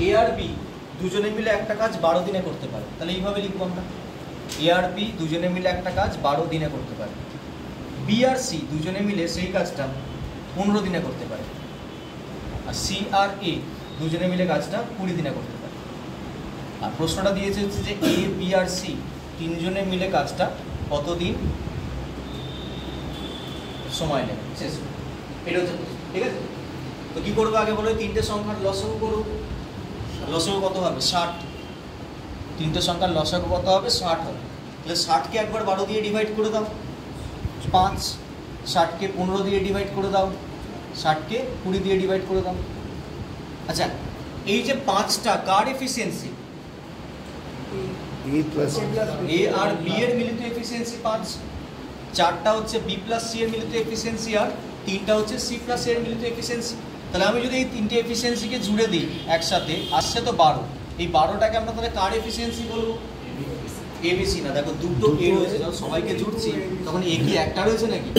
এ আর B দুজনে মিলে একটা কাজ 12 দিনে করতে পারে, তাহলে এইভাবে লিখবো আমরা, এ আর বি দুজনে মিলে একটা কাজ 12 দিনে করতে পারে। বি আর সি দুজনে মিলে সেই কাজটা 15 দিনে করতে পারে। আর সি আর এ দুজনে মিলে কাজটা 20 দিনে করতে পারে। আর প্রশ্নটা দিয়েছে হচ্ছে যে এ বি আর সি তিনজনে মিলে কাজটা কতদিন সময় নেবে শেষ, এটা হচ্ছে প্রশ্ন। ঠিক আছে, তো কি করবো আগে বলো, তিনটে সংখ্যার লসাগু করবো। লসাগু কত হবে? 60। তিনটে সংখ্যার লসাগু কত হবে? 60 হবে। তাহলে 60কে একবার 12 দিয়ে ডিভাইড করে দাও 5, 60কে 15 দিয়ে ডিভাইড করে দাও, 60কে 20 দিয়ে ডিভাইড করে দাও। আচ্ছা, এই যে 5টা কার এফিসিয়েন্সি? এ আর বি এর মিলিত এফিসিয়েন্সি 5, 4টা হচ্ছে বি প্লাস সি এর মিলিত এফিসিয়েন্সি, আর 3টা হচ্ছে সি প্লাস এর মিলিত এফিসিয়েন্সি। তাহলে আমি যদি এই তিনটে এফিসিয়েন্সিকে জুড়ে দিই একসাথে, আসছে তো 12। এই 12টাকে আমরা তাহলে কার এফিসিয়েন্সি বলবো? এবিসি না, দেখো দুটো এ রয়েছে, যখন সবাইকে জুড়ছি তখন এ কি একটা রয়েছে নাকি?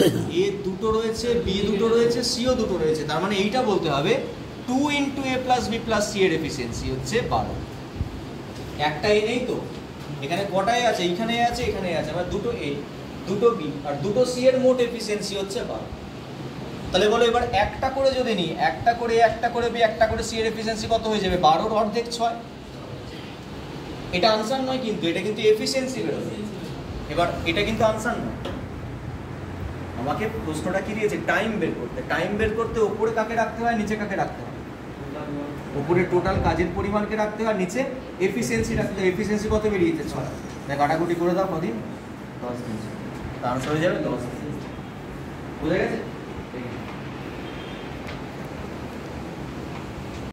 এ দুটো রয়েছে, বি দুটো রয়েছে, সিও দুটো রয়েছে, তার মানে এইটা বলতে হবে 2 ইন্টু এ প্লাস বি প্লাস সি এর এফিসিয়েন্সি হচ্ছে 12। একটা এ নেই তো, এখানে কটাই আছে? এইখানে আছে, এখানে আছে, আমার দুটো এ, দুটো বি আর দুটো সি এর মোট এফিসিয়েন্সি হচ্ছে 12। তাহলে বলো এবার একটা করে যদি নিই, একটা করে বি একটা করে সি এর এফিসিয়েন্সি কত হয়ে যাবে? 12 অর্ধেক 6। এটা আনসার নয় কিন্তু, এটা কিন্তু এফিসিয়েন্সি বেরোবে। এবার এটা কিন্তু আনসার নয়, আমাকে প্রশ্নটা কি দিয়েছে? টাইম বের করতে। টাইম বের করতে উপরে কাকে রাখতে হয়, নিচে কাকে রাখতে হয়? উপরে টোটাল কাজের পরিমাণকে রাখতে হয়, নিচে এফিসিয়েন্সি রাখতে হয়। এফিসিয়েন্সি কত বেরিয়েছে? 6। তাই কাটাকুটি করে দাও কদিন? 10 দিন। আনসার হয়ে যাবে 10 দিন। বুঝে গেছে?